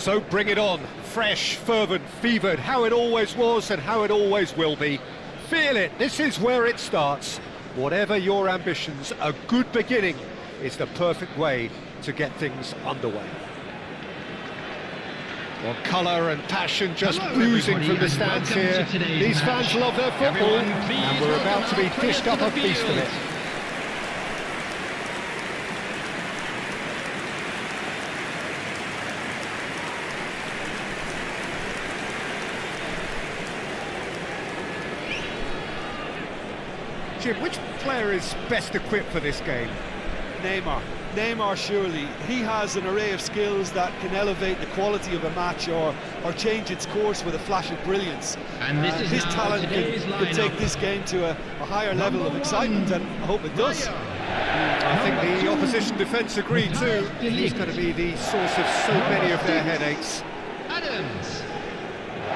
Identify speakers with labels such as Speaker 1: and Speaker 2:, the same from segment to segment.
Speaker 1: So bring it on, fresh, fervent, fevered, how it always was and how it always will be. Feel it, this is where it starts. Whatever your ambitions, a good beginning is the perfect way to get things underway. Well, colour and passion just oozing from the stands here. These fans love their football, and we're about to be dished up a feast of it. Jim, which player is best equipped for this game?
Speaker 2: Neymar surely. He has an array of skills that can elevate the quality of a match or change its course with a flash of brilliance.
Speaker 3: And this is
Speaker 2: his talent can take this game to a higher level of excitement, and I hope it does.
Speaker 1: I think the opposition defence agree too. He's going to be the source of so many of their headaches.
Speaker 3: Adams.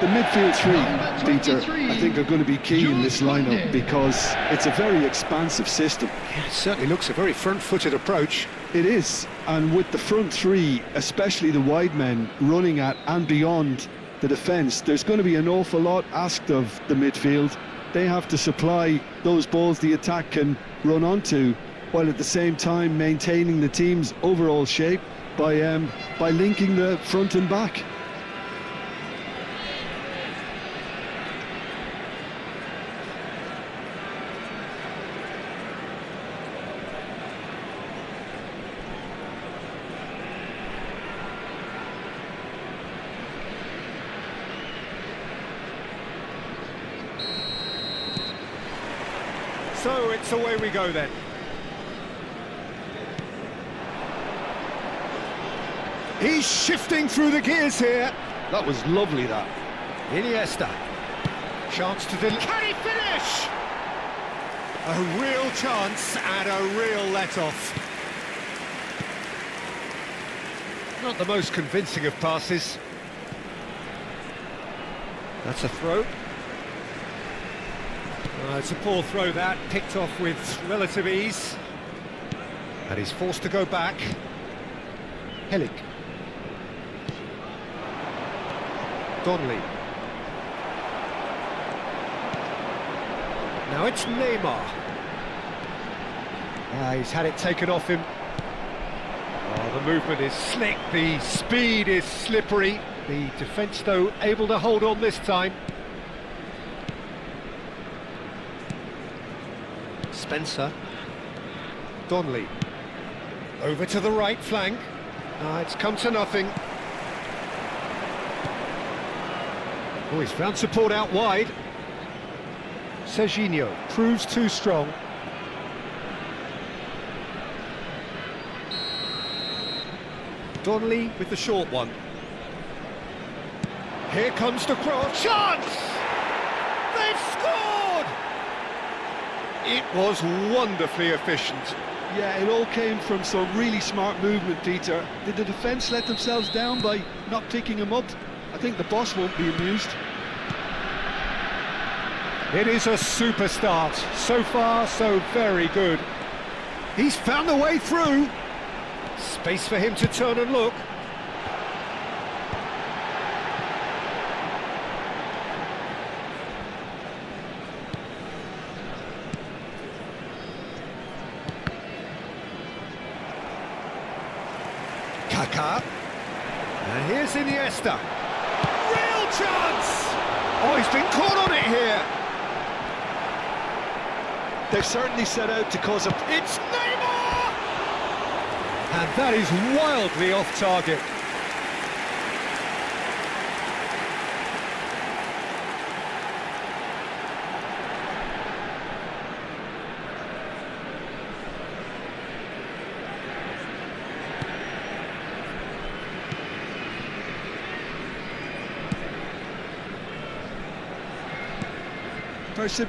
Speaker 4: The midfield three, Peter, I think are going to be key in this lineup because it's a very expansive system.
Speaker 1: Yeah, it certainly looks a very front-footed approach.
Speaker 4: It is, and with the front three, especially the wide men, running at and beyond the defence, there's going to be an awful lot asked of the midfield. They have to supply those balls the attack can run onto, while at the same time maintaining the team's overall shape by linking the front and back.
Speaker 1: So it's away we go then. He's shifting through the gears here.
Speaker 4: That was lovely, that.
Speaker 1: Iniesta. Chance to Can he finish? A real chance and a real let-off. Not the most convincing of passes. That's a throw. It's a poor throw that, picked off with relative ease. And he's forced to go back. Helig. Donnelly. Now it's Neymar. He's had it taken off him. Oh, the movement is slick, the speed is slippery. The defence, though, able to hold on this time. Spencer. Donnelly. Over to the right flank. It's come to nothing. Oh, he's found support out wide. Serginho proves too strong. Donnelly with the short one. Here comes the cross. Chance! They've scored! It was wonderfully efficient.
Speaker 4: Yeah, it all came from some really smart movement, Peter. Did the defence let themselves down by not picking him up? I think the boss won't be amused.
Speaker 1: It is a super start. So far, so very good. He's found a way through. Space for him to turn and look. Kaká. And here's Iniesta. Real chance! Oh, he's been caught on it here.
Speaker 4: They've certainly set out to cause a...
Speaker 1: It's Neymar! And that is wildly off target.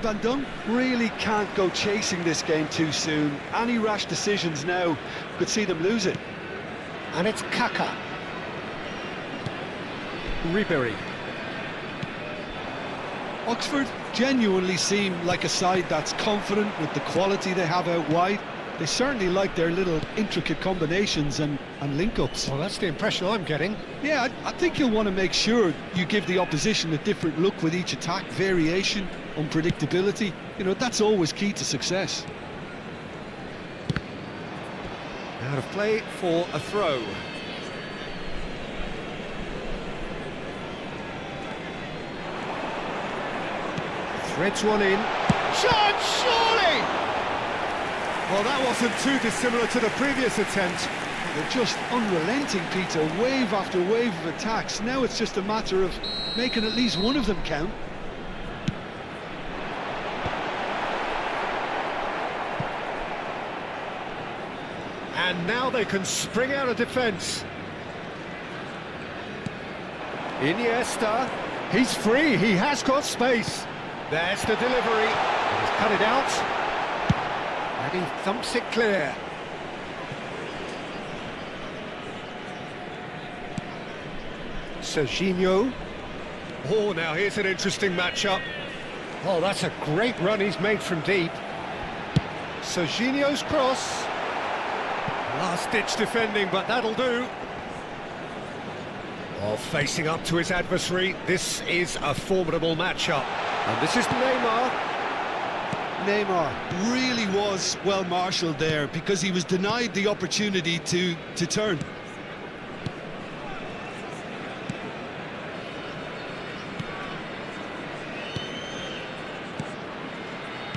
Speaker 4: Bandung really can't go chasing this game too soon. Any rash decisions now could see them lose it.
Speaker 1: And it's Kaká. Ribéry.
Speaker 4: Oxford genuinely seem like a side that's confident with the quality they have out wide.
Speaker 2: They certainly like their little intricate combinations and link-ups.
Speaker 1: Well, that's the impression I'm getting.
Speaker 2: Yeah, I think you'll want to make sure you give the opposition a different look with each attack, variation, unpredictability. You know, that's always key to success.
Speaker 1: Out of play for a throw. Threads one in. Shot, surely! Well, that wasn't too dissimilar to the previous attempt.
Speaker 2: They're just unrelenting, Peter, wave after wave of attacks. Now it's just a matter of making at least one of them count.
Speaker 1: And now they can spring out of defence. Iniesta, he's free, he has got space. There's the delivery, he's cut it out, and he thumps it clear. Serginho. Oh, now here's an interesting matchup. Oh, that's a great run he's made from deep. Serginho's cross. Last-ditch defending, but that'll do. Oh, facing up to his adversary, this is a formidable matchup. And this is Neymar.
Speaker 2: Neymar really was well marshalled there because he was denied the opportunity to turn.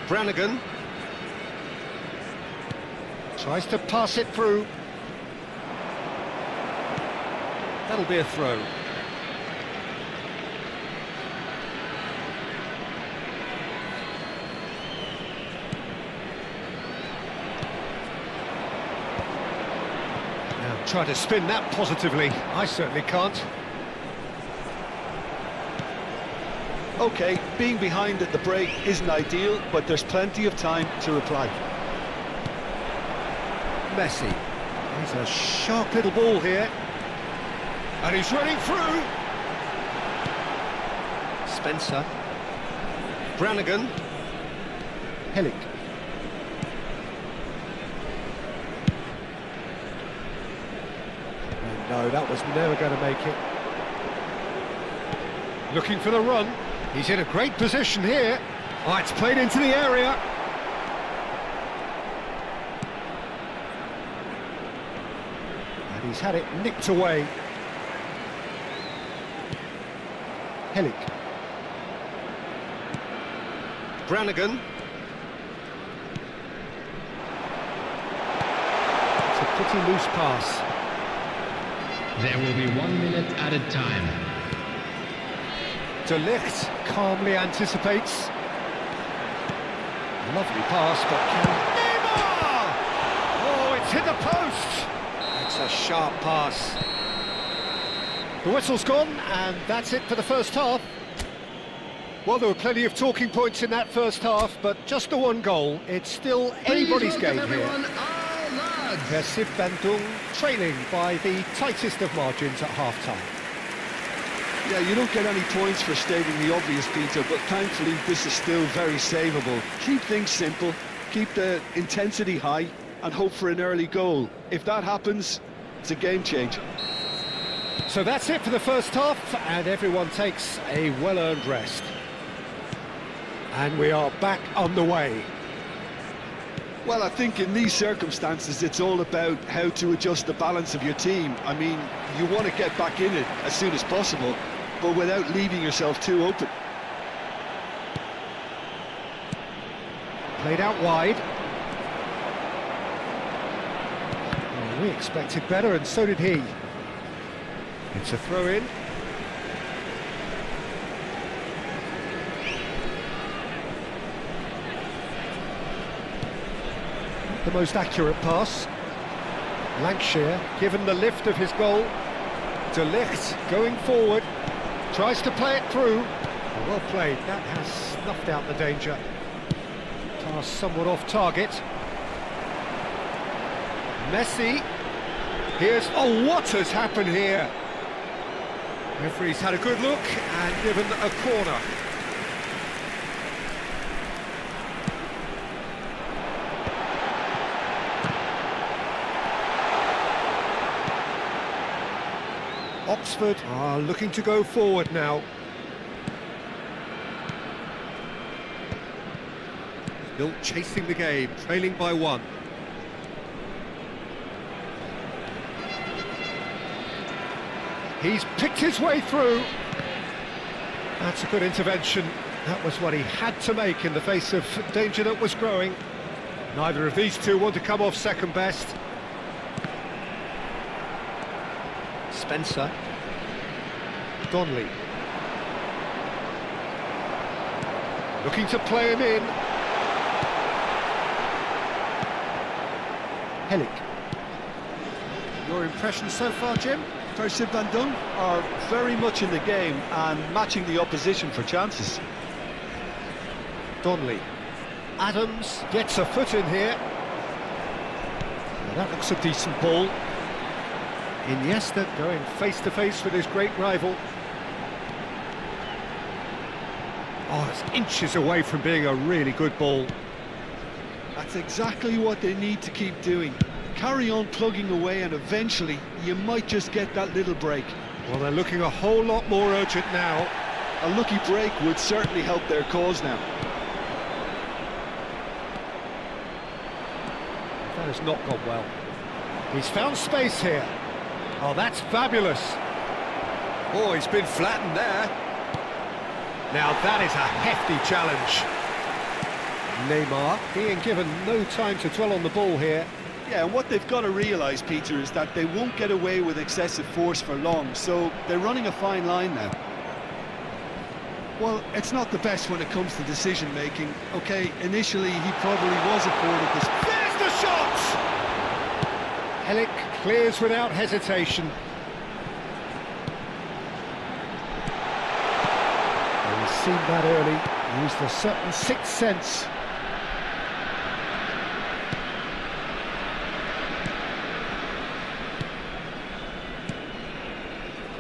Speaker 1: Brannigan tries to pass it through. That'll be a throw. Now try to spin that positively. I certainly can't.
Speaker 2: OK, being behind at the break isn't ideal, but there's plenty of time to reply.
Speaker 1: Messi. He's a sharp little ball here. And he's running through. Spencer. Brannigan. Hellick. No, that was never going to make it. Looking for the run. He's in a great position here. Oh, it's played into the area. And he's had it nicked away. Hellick. Brannigan. It's a pretty loose pass.
Speaker 3: There will be 1 minute added time.
Speaker 1: De Ligt calmly anticipates. Lovely pass, but can... Neymar! Oh, it's hit the post! It's a sharp pass. The whistle's gone, and that's it for the first half. Well, there were plenty of talking points in that first half, but just the one goal. It's still anybody's game here. Persib Bandung trailing by the tightest of margins at half-time.
Speaker 2: Yeah, you don't get any points for stating the obvious, Peter, but thankfully this is still very savable. Keep things simple, keep the intensity high, and hope for an early goal. If that happens, it's a game changer.
Speaker 1: So that's it for the first half, and everyone takes a well-earned rest. And we are back on the way.
Speaker 2: Well, I think in these circumstances, it's all about how to adjust the balance of your team. I mean, you want to get back in it as soon as possible, but without leaving yourself too open.
Speaker 1: Played out wide. Well, we expected better, and so did he. It's a throw-in. The most accurate pass. Lancashire given the lift of his goal. De Ligt going forward. Tries to play it through. Well played. That has snuffed out the danger. Pass somewhat off target. Messi. Here's... Oh, what has happened here? Referee's had a good look and given a corner. Oxford are looking to go forward now. Still chasing the game, trailing by 1. He's picked his way through. That's a good intervention. That was what he had to make in the face of danger that was growing. Neither of these two want to come off second best. Spencer. Donnelly. Looking to play him in. Hellick. Your impression so far, Jim?
Speaker 2: Persib Van Dunk are very much in the game and matching the opposition for chances.
Speaker 1: Donnelly. Adams gets a foot in here. Now that looks a decent ball. Iniesta going face-to-face with his great rival. Oh, it's inches away from being a really good ball.
Speaker 2: That's exactly what they need to keep doing. Carry on plugging away and eventually you might just get that little break.
Speaker 1: Well, they're looking a whole lot more urgent now.
Speaker 2: A lucky break would certainly help their cause now.
Speaker 1: That has not gone well. He's found space here. Oh, that's fabulous. Oh, he's been flattened there. Now that is a hefty challenge. Neymar being given no time to dwell on the ball here.
Speaker 2: Yeah, and what they've got to realise, Peter, is that they won't get away with excessive force for long, so they're running a fine line now. Well, it's not the best when it comes to decision-making. OK, initially he probably was afforded this.
Speaker 1: There's the shot! Hellick clears without hesitation. Well, he's seen that early, used a certain sixth sense.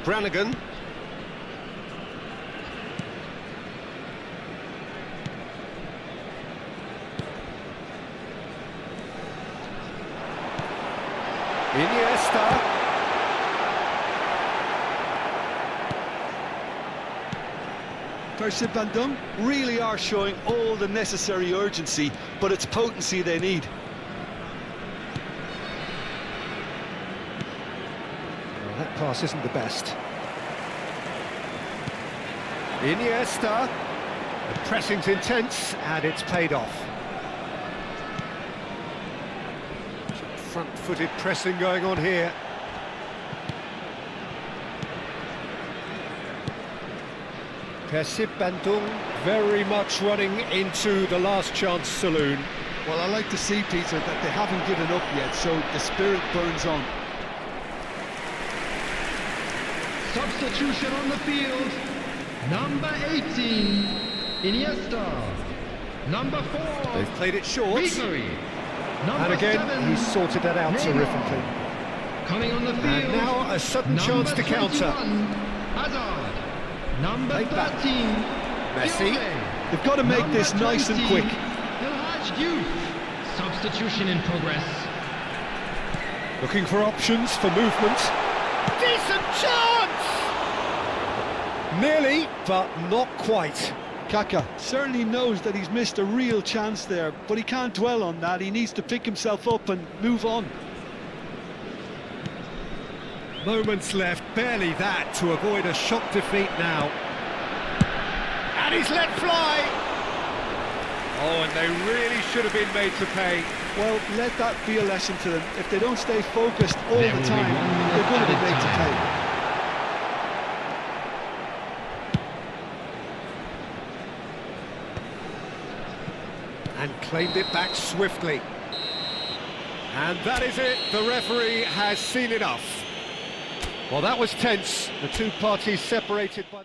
Speaker 1: Brannigan. Iniesta.
Speaker 2: Persib Van Dunk really are showing all the necessary urgency, but it's potency they need.
Speaker 1: Well, that pass isn't the best. Iniesta. The pressing's intense and it's paid off. Front-footed pressing going on here. Persib Van Dunk very much running into the last chance saloon.
Speaker 2: Well, I like to see, Peter, that they haven't given up yet, so the spirit burns on.
Speaker 3: Substitution on the field. Number 18, Iniesta. Number 4,
Speaker 1: They've played it short.
Speaker 3: Ribery. Number
Speaker 1: And again,
Speaker 3: 7,
Speaker 1: he's sorted that out
Speaker 3: Neymar.
Speaker 1: terrifically.
Speaker 3: Coming on the field.
Speaker 1: And now a sudden
Speaker 3: Number
Speaker 1: chance to counter.
Speaker 3: 21, Hazard. Number
Speaker 1: Take
Speaker 3: 13,
Speaker 1: that. Messi.
Speaker 3: Diop.
Speaker 2: They've got to make
Speaker 3: Number
Speaker 2: this nice and
Speaker 3: 20,
Speaker 2: quick.
Speaker 3: Elhaj Diouf. Substitution in progress.
Speaker 1: Looking for options for movement. Decent chance! Nearly, but not quite.
Speaker 2: Kaka certainly knows that he's missed a real chance there, but he can't dwell on that. He needs to pick himself up and move on.
Speaker 1: Moments left, barely that, to avoid a shock defeat now. And he's let fly! Oh, and they really should have been made to pay.
Speaker 2: Well, let that be a lesson to them. If they don't stay focused all
Speaker 3: There
Speaker 2: the
Speaker 3: will be
Speaker 2: time,
Speaker 3: 1 minute
Speaker 2: they're going to be
Speaker 3: added
Speaker 2: made to
Speaker 3: time.
Speaker 2: pay.
Speaker 1: And claimed it back swiftly. And that is it, the referee has seen enough. Well, that was tense, the two parties separated by...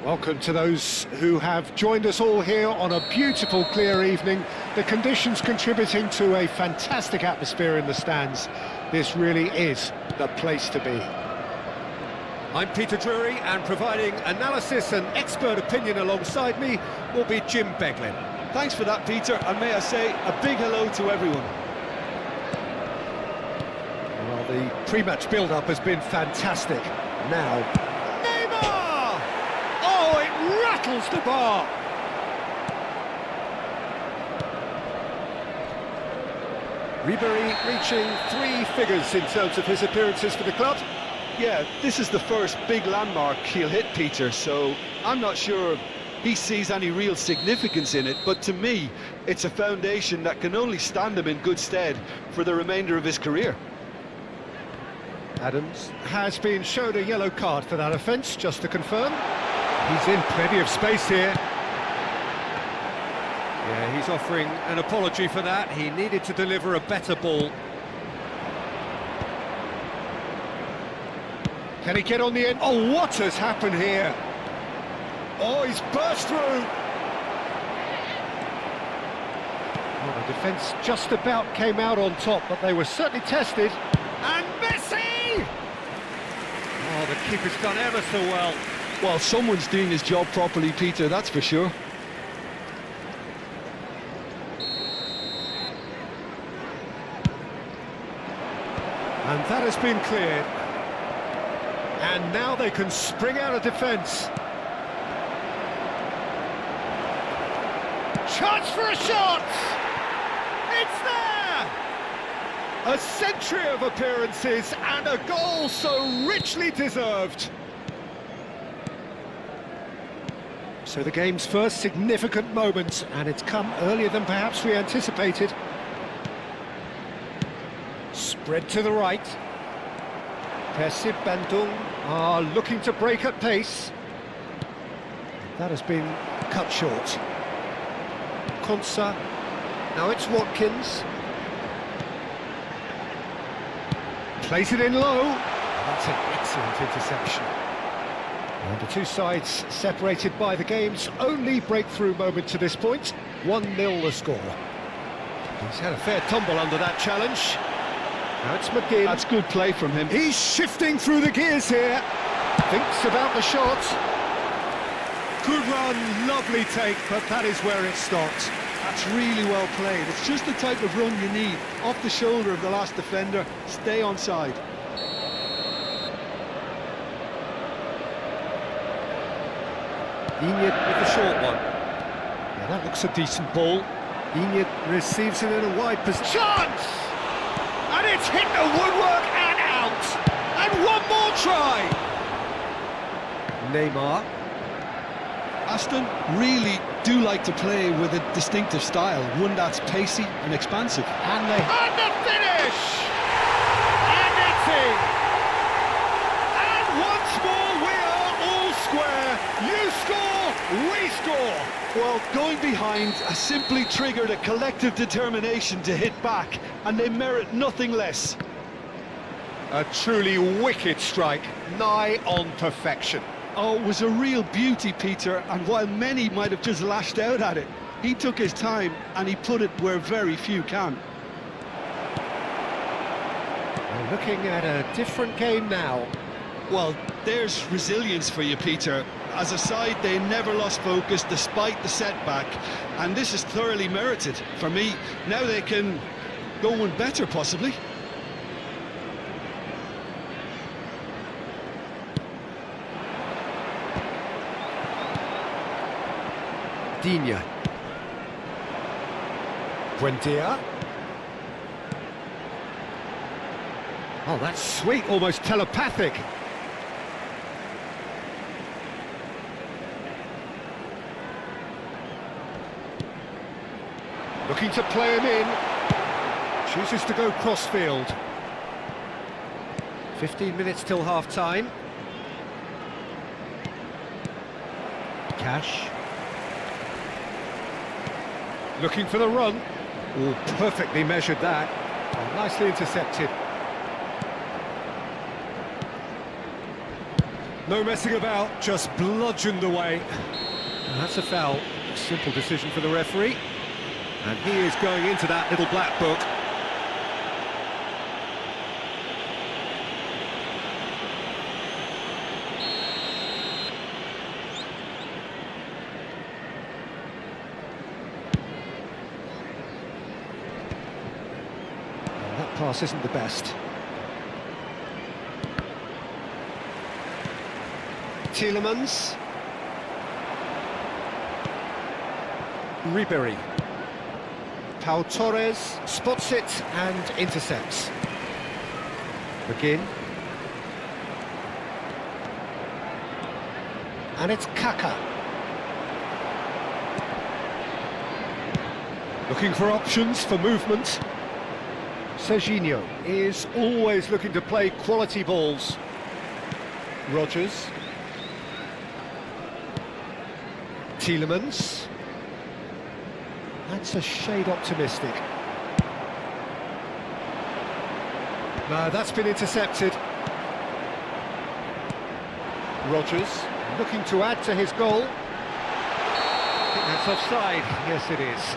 Speaker 1: Welcome to those who have joined us all here on a beautiful, clear evening. The conditions contributing to a fantastic atmosphere in the stands. This really is the place to be. I'm Peter Drury, and providing analysis and expert opinion alongside me will be Jim Beglin.
Speaker 2: Thanks for that, Peter, and may I say a big hello to everyone.
Speaker 1: Well, the pre-match build-up has been fantastic. Now, Neymar! Oh, it rattles the bar! Ribéry reaching 3 figures in terms of his appearances for the club.
Speaker 2: Yeah, this is the first big landmark he'll hit, Peter, so I'm not sure he sees any real significance in it, but to me, it's a foundation that can only stand him in good stead for the remainder of his career.
Speaker 1: Adams has been shown a yellow card for that offence, just to confirm. He's in plenty of space here. Yeah, he's offering an apology for that. He needed to deliver a better ball. Can he get on the end? Oh, what has happened here? Oh, he's burst through. Well, the defence just about came out on top, but they were certainly tested. And Messi! Oh, the keeper's done ever so well.
Speaker 2: Well, someone's doing his job properly, Peter, that's for sure.
Speaker 1: And that has been cleared. And now they can spring out of defence. Chance for a shot! It's there! A century of appearances and a goal so richly deserved. So the game's first significant moment, and it's come earlier than perhaps we anticipated. Spread to the right. Persib Bandung are looking to break at pace. That has been cut short. Konsa. Now it's Watkins. Plays it in low. That's an excellent interception. And the two sides separated by the game's only breakthrough moment to this point. 1-0 the score. He's had a fair tumble under that challenge. Now it's McGinn.
Speaker 2: That's good play from him.
Speaker 1: He's shifting through the gears here. Thinks about the shot. Good run, lovely take, but that is where it stopped.
Speaker 2: That's really well played. It's just the type of run you need. Off the shoulder of the last defender, stay onside.
Speaker 1: Inyet with the short one. Yeah, that looks a decent ball. Inyet receives it in a wide position. Chance! And it's hit the woodwork and out! And one more try! Neymar.
Speaker 2: Aston really do like to play with a distinctive style, one that's pacey and expansive.
Speaker 1: And the finish! And it's in! And once more we are all square. You score, we score!
Speaker 2: Well, going behind has simply triggered a collective determination to hit back, and they merit nothing less.
Speaker 1: A truly wicked strike, nigh on perfection.
Speaker 2: Oh, it was a real beauty, Peter, and while many might have just lashed out at it, he took his time and he put it where very few can.
Speaker 1: We're looking at a different game now.
Speaker 2: Well, there's resilience for you, Peter. As a side, they never lost focus despite the setback, and this is thoroughly merited. For me, now they can go one better, possibly.
Speaker 1: Digne. Buendia. Oh, that's sweet, almost telepathic. Looking to play him in. Chooses to go cross-field. 15 minutes till half-time. Cash. Looking for the run. Oh, perfectly measured that. Oh, nicely intercepted. No messing about, just bludgeoned away. And that's a foul. Simple decision for the referee. And he is going into that little black book. And that pass isn't the best. Tielemans. Ribery. Pau Torres spots it and intercepts. McGinn. And it's Kaka. Looking for options for movement. Serginho is always looking to play quality balls. Rodgers. Tielemans. That's a shade optimistic. No, that's been intercepted. Rodgers looking to add to his goal. I think that's offside. Yes, it is.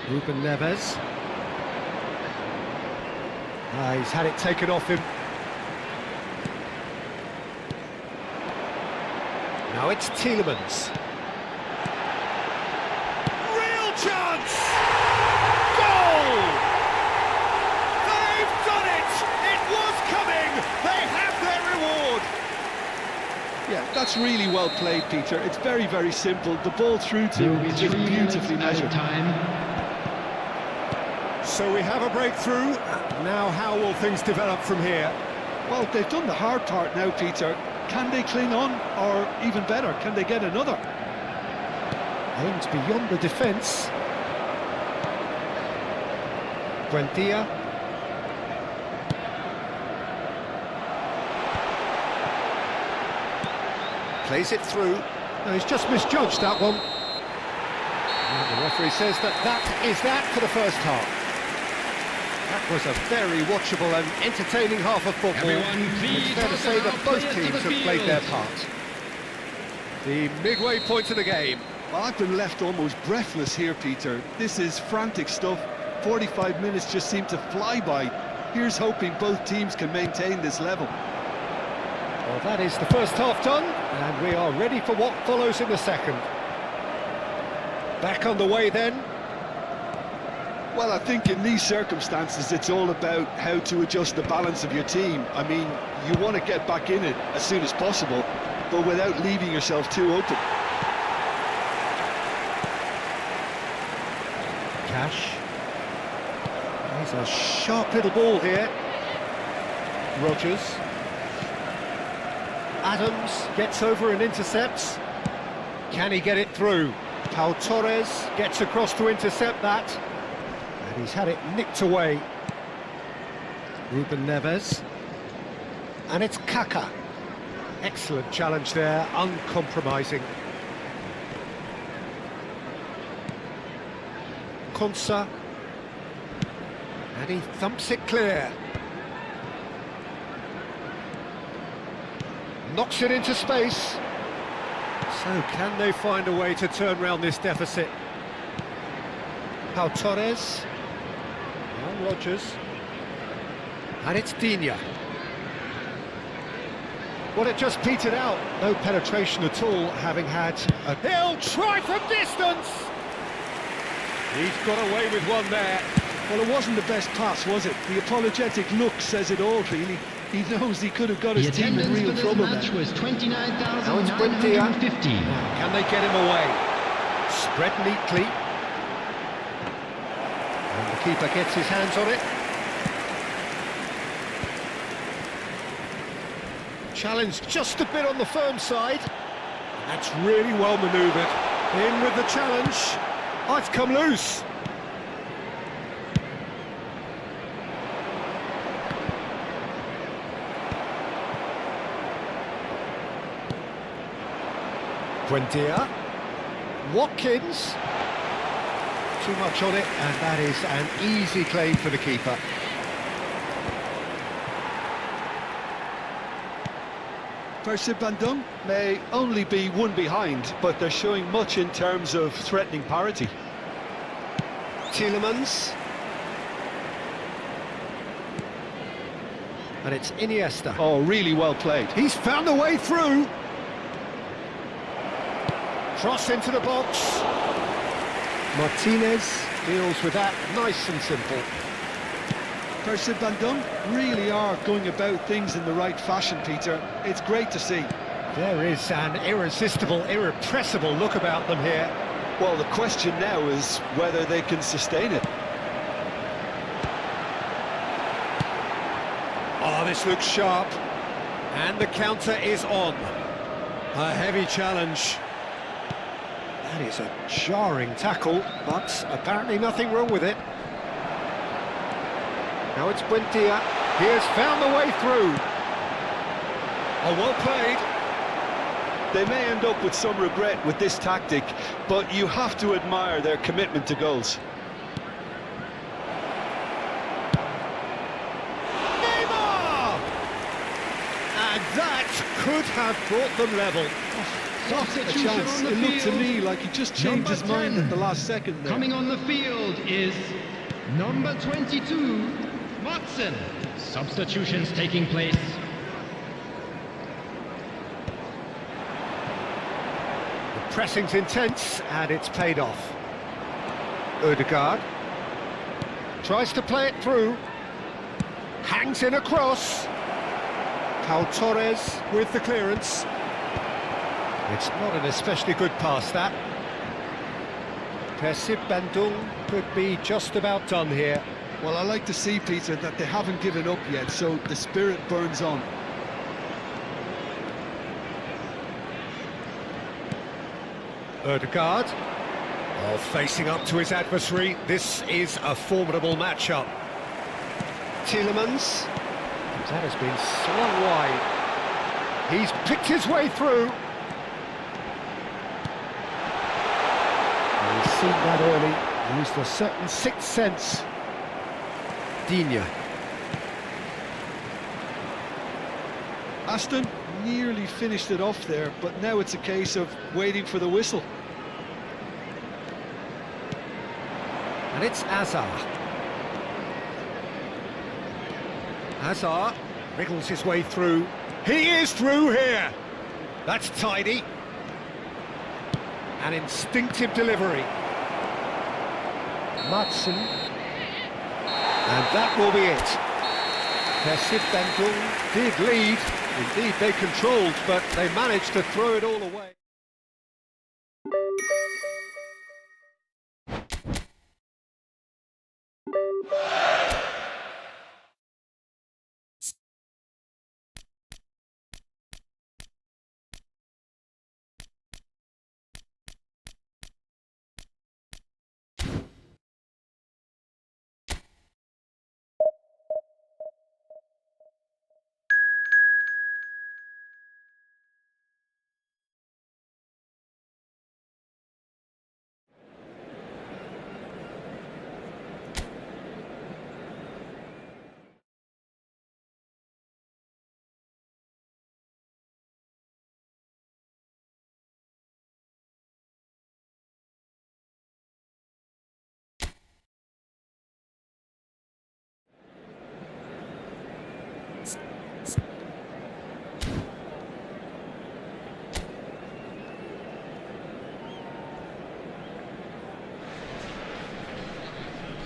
Speaker 1: Ruben Neves. He's had it taken off him. Now it's Tielemans. Real chance! Goal! They've done it! It was coming! They have their reward!
Speaker 2: Yeah, that's really well played, Peter. It's very, very simple. The ball through to him is just beautifully measured.
Speaker 1: So we have a breakthrough. Now how will things develop from here?
Speaker 2: Well, they've done the hard part now, Peter. Can they cling on, or even better, can they get another?
Speaker 1: Aimed beyond the defence. Buendia. Plays it through. No, he's just misjudged that one. And the referee says that is that for the first half. That was a very watchable and entertaining half of football. It's fair to say that both teams have played their part. The midway point of the game.
Speaker 2: Well, I've been left almost breathless here, Peter. This is frantic stuff. 45 minutes just seem to fly by. Here's hoping both teams can maintain this level.
Speaker 1: Well, that is the first half done, and we are ready for what follows in the second. Back on the way then.
Speaker 2: Well, I think in these circumstances, it's all about how to adjust the balance of your team. I mean, you want to get back in it as soon as possible, but without leaving yourself too open.
Speaker 1: Cash. He's a sharp little ball here. Rodgers. Adams gets over and intercepts. Can he get it through? Pau Torres gets across to intercept that. And he's had it nicked away. Ruben Neves. And it's Kaka. Excellent challenge there, uncompromising. Konsa. And he thumps it clear. Knocks it into space. So can they find a way to turn round this deficit? Pau Torres. Now Rodgers. And it's Digne. Well, it just petered out. No penetration at all, having had a... He'll try from distance! He's got away with one there.
Speaker 2: Well, it wasn't the best pass, was it? The apologetic look says it all, really. He knows he could have got his team in real trouble there.
Speaker 3: Was 29,950.
Speaker 1: Can they get him away? Spread neatly. And the keeper gets his hands on it. Challenged just a bit on the firm side. That's really well manoeuvred. In with the challenge. Oh, it's come loose. Buendia. Watkins. too much on it, and that is an easy claim for the keeper.
Speaker 2: Percy Bandung may only be one behind, but they're showing much in terms of threatening parity.
Speaker 1: Tielemans. And it's Iniesta.
Speaker 2: Oh, really well played.
Speaker 1: He's found a way through. Cross into the box. Martinez deals with that nice and simple.
Speaker 2: Percy Bandung really are going about things in the right fashion, Peter. It's great to see.
Speaker 1: There is an irresistible, irrepressible look about them here.
Speaker 2: Well, the question now is whether they can sustain it.
Speaker 1: Oh, this looks sharp. And the counter is on. A heavy challenge. That is a jarring tackle, but apparently nothing wrong with it. Now it's Buendia. He has found the way through. Oh, well played.
Speaker 2: They may end up with some regret with this tactic, but you have to admire their commitment to goals.
Speaker 1: Neymar! And that could have brought them level.
Speaker 2: Not a chance. It looked to me like he just changed his mind at the last second there.
Speaker 3: Coming on the field is number 22, Watson. Substitutions taking place.
Speaker 1: The pressing's intense, and it's paid off. Ødegaard tries to play it through. Hangs in a cross. Pau Torres with the clearance. It's not an especially good pass, that. Percy Bandung could be just about done here.
Speaker 2: Well, I like to see, Peter, that they haven't given up yet, so the spirit burns on.
Speaker 1: Ødegaard, facing up to his adversary. This is a formidable matchup. Tielemans, that has been swung wide. He's picked his way through. He's seen that early, used a certain sixth sense. Digne.
Speaker 2: Aston nearly finished it off there, but now it's a case of waiting for the whistle.
Speaker 1: And it's Azar. Azar wriggles his way through. He is through here! That's tidy. An instinctive delivery. Madsen. And that will be it. Percy Bandung did lead. Indeed, they controlled, but they managed to throw it all away.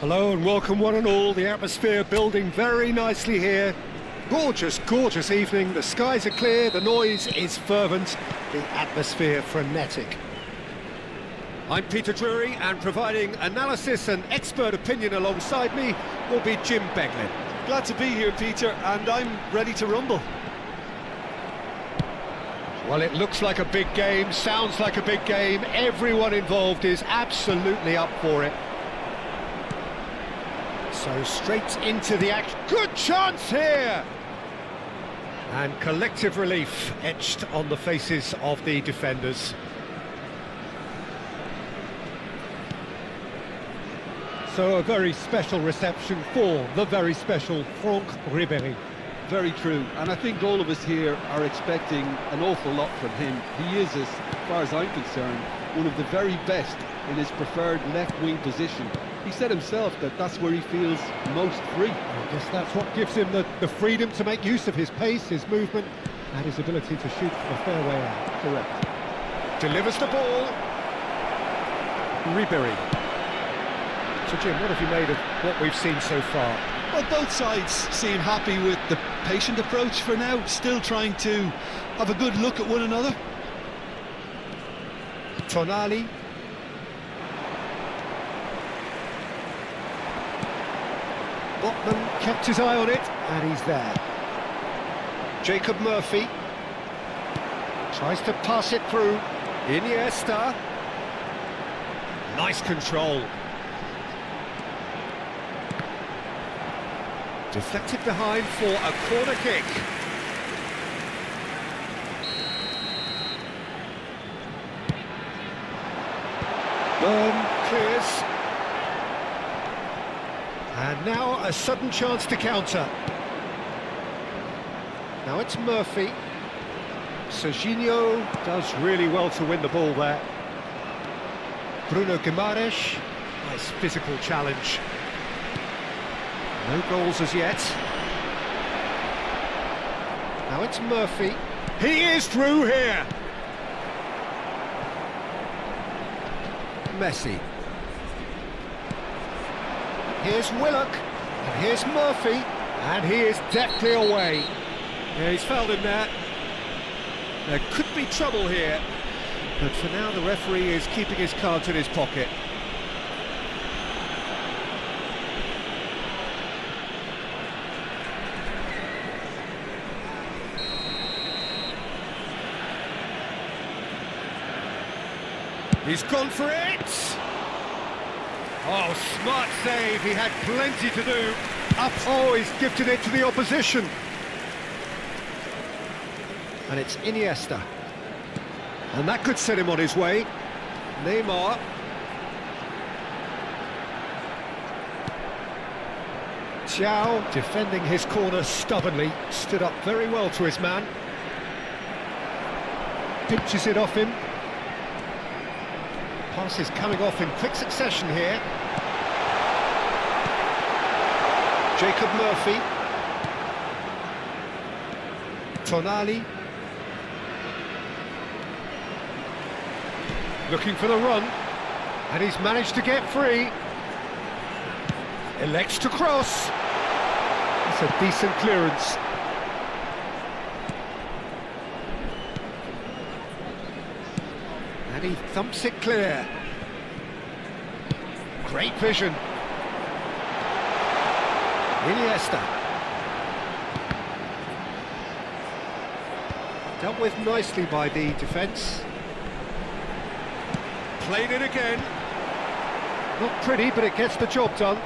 Speaker 1: Hello and welcome one and all. The atmosphere building very nicely here. Gorgeous, gorgeous evening. The skies are clear, the noise is fervent, the atmosphere frenetic. I'm Peter Drury, and providing analysis and expert opinion alongside me will be Jim Beglin.
Speaker 2: Glad to be here, Peter, and I'm ready to rumble.
Speaker 1: Well, it looks like a big game, sounds like a big game. Everyone involved is absolutely up for it. So straight into the action. Good chance here! And collective relief etched on the faces of the defenders. So a very special reception for the very special Franck Ribéry.
Speaker 2: Very true, and I think all of us here are expecting an awful lot from him. He is, as far as I'm concerned, one of the very best in his preferred left-wing position. He said himself that that's where he feels most free.
Speaker 1: I guess that's what gives him the freedom to make use of his pace, his movement, and his ability to shoot from a fair way out.
Speaker 2: Correct.
Speaker 1: Delivers the ball. Ribéry. So Jim, what have you made of what we've seen so far?
Speaker 4: Well, both sides seem happy with the patient approach for now, still trying to have a good look at one another.
Speaker 1: Tonali. Botman kept his eye on it, and he's there. Jacob Murphy tries to pass it through. Iniesta. Nice control. Deflected behind for a corner kick. Clears. And now a sudden chance to counter. Now it's Murphy. Serginho does really well to win the ball there. Bruno Guimaraes, nice physical challenge. No goals as yet. Now it's Murphy. He is through here. Messi. Here's Willock, and here's Murphy, and he is deftly away. Yeah, he's fouled him there. There could be trouble here, but for now the referee is keeping his cards in his pocket. He's gone for it! Oh, smart save, he had plenty to do. Up, oh, he's gifted it to the opposition. And it's Iniesta. And that could set him on his way. Neymar. Thiaw, defending his corner stubbornly, stood up very well to his man. Pinches it off him. Passes coming off in quick succession here. Jacob Murphy. Tonali. Looking for the run. And he's managed to get free. Elects to cross. It's a decent clearance. And he thumps it clear. Great vision. Iniesta. Dealt with nicely by the defence. Played it again. Not pretty, but it gets the job done.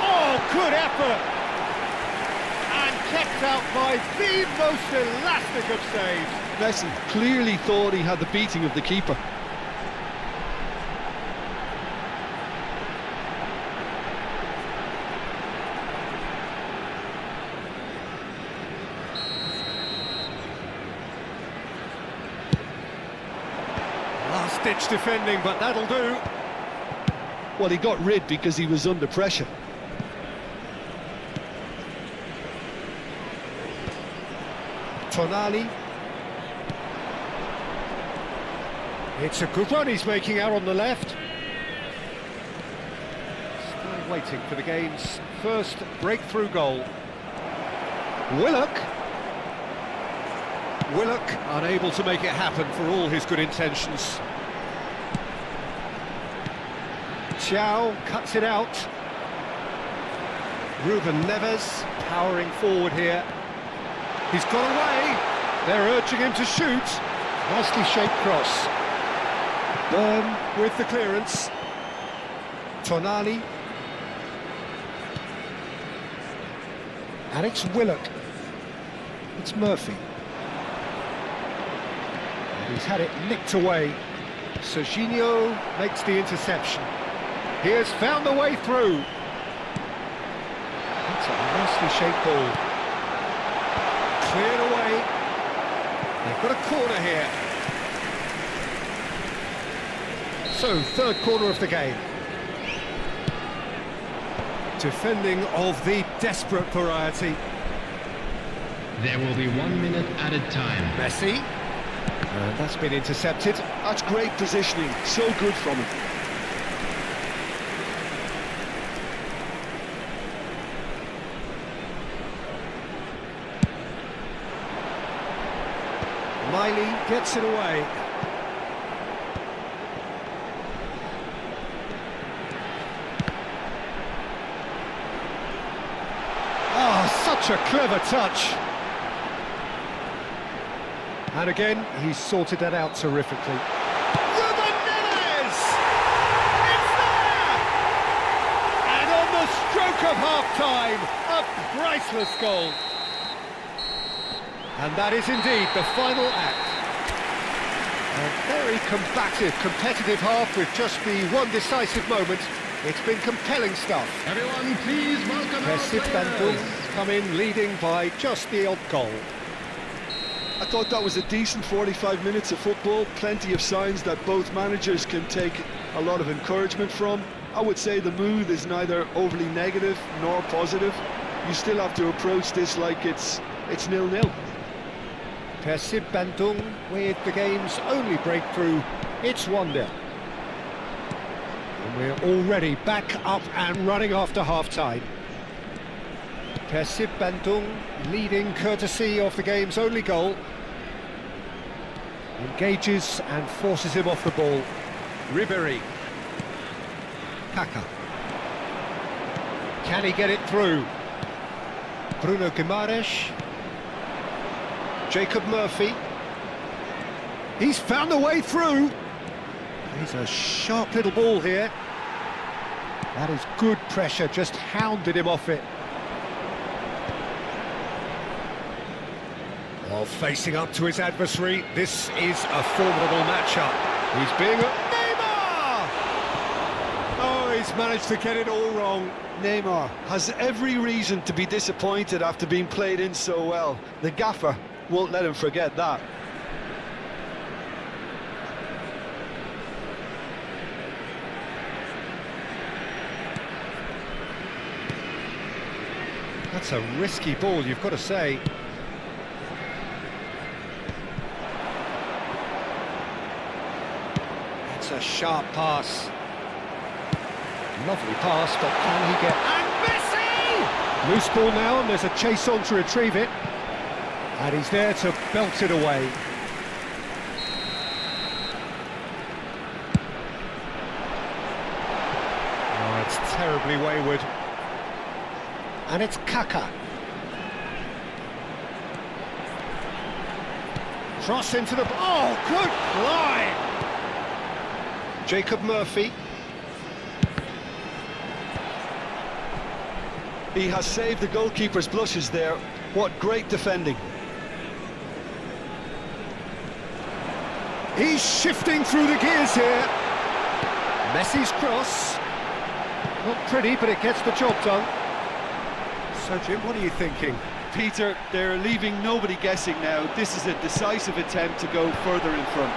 Speaker 1: Oh, good effort! And kept out by the most elastic of saves.
Speaker 2: Messi clearly thought he had the beating of the keeper.
Speaker 1: Last-ditch defending, but that'll do.
Speaker 2: Well, he got rid because he was under pressure.
Speaker 1: Tonali. It's a good run he's making out on the left. Still waiting for the game's first breakthrough goal. Willock. Willock unable to make it happen for all his good intentions. Thiaw cuts it out. Ruben Neves powering forward here. He's got away. They're urging him to shoot. Nicely shaped cross. Byrne with the clearance. Tonali. And it's Willock. It's Murphy. And he's had it nicked away. Serginho makes the interception. He has found the way through. That's a nicely shaped ball. Cleared away. They've got a corner here. So, third corner of the game. Defending of the desperate variety.
Speaker 3: There will be 1 minute added time.
Speaker 1: Messi. And that's been intercepted.
Speaker 2: That's great positioning, so good from him.
Speaker 1: Miley gets it away. Oh, such a clever touch. And again, he's sorted that out terrifically. Ruben Neves! It's there! And on the stroke of half-time, a priceless goal. And that is indeed the final act. A very combative, competitive half with just the one decisive moment. It's been compelling stuff.
Speaker 3: Everyone, please welcome our
Speaker 1: Bandung
Speaker 3: players.
Speaker 1: come in leading by just the odd goal.
Speaker 2: I thought that was a decent 45 minutes of football, plenty of signs that both managers can take a lot of encouragement from. I would say the mood is neither overly negative nor positive. You still have to approach this like it's 0-0.
Speaker 1: Persib Bandung with the game's only breakthrough. It's 1-0. And we're already back up and running after half-time. Persib Bandung leading courtesy of the game's only goal. Engages and forces him off the ball. Ribéry. Kaka. Can he get it through? Bruno Guimaraes. Jacob Murphy. He's found a way through. He's a sharp little ball here. That is good pressure, just hounded him off it. While facing up to his adversary, this is a formidable matchup. He's being Neymar! Oh, he's managed to get it all wrong.
Speaker 2: Neymar has every reason to be disappointed after being played in so well. The gaffer won't let him forget that.
Speaker 1: That's a risky ball, you've got to say. It's a sharp pass. Lovely pass, but can he get... And Messi! Loose ball now, and there's a chase on to retrieve it. And he's there to belt it away. Oh, it's terribly wayward. And it's Kaka. Cross into the... Oh, good line! Jacob Murphy.
Speaker 2: He has saved the goalkeeper's blushes there. What great defending.
Speaker 1: He's shifting through the gears here. Messi's cross. Not pretty, but it gets the job done. So, Jim, what are you thinking?
Speaker 2: Peter, they're leaving nobody guessing now. This is a decisive attempt to go further in front.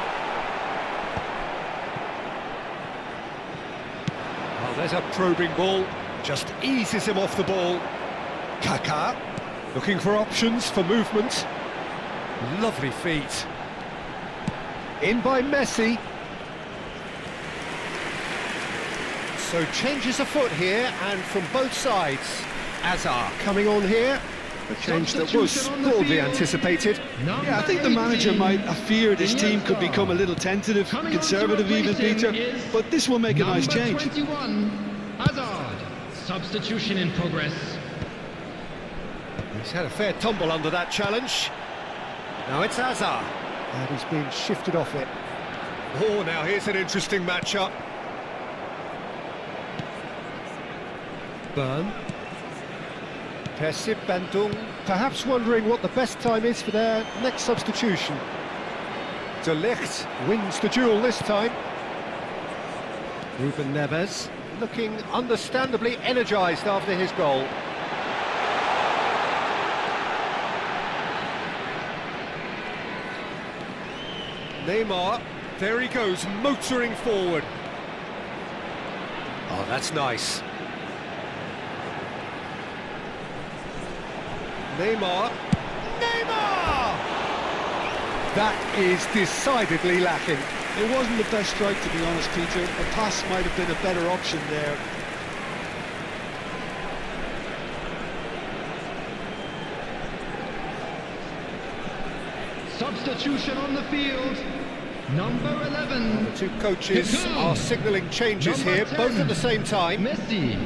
Speaker 1: Oh, there's a probing ball. Just eases him off the ball. Kaka, looking for options for movement. Lovely feet. In by Messi. So changes afoot here, and from both sides. Azar coming on here. A change that was broadly anticipated.
Speaker 2: Yeah, I think the manager might have feared his team could become a little tentative, conservative even, Peter, but this will make a nice change.
Speaker 3: 21, Hazard. Substitution in progress.
Speaker 1: He's had a fair tumble under that challenge. Now it's Azar. And he's been shifted off it. Oh, now here's an interesting matchup. Byrne. Persib Bandung, perhaps wondering what the best time is for their next substitution. De Ligt wins the duel this time. Ruben Neves. looking understandably energised after his goal. Neymar, there he goes, motoring forward. Oh, that's nice. Neymar. Neymar! That is decidedly lacking.
Speaker 2: It wasn't the best strike, to be honest, Peter. A pass might have been a better option there.
Speaker 3: Substitution on the field. Number 11.
Speaker 1: The two coaches are signalling changes
Speaker 3: Number
Speaker 1: here,
Speaker 3: 10,
Speaker 1: both at the same time.
Speaker 3: Messi.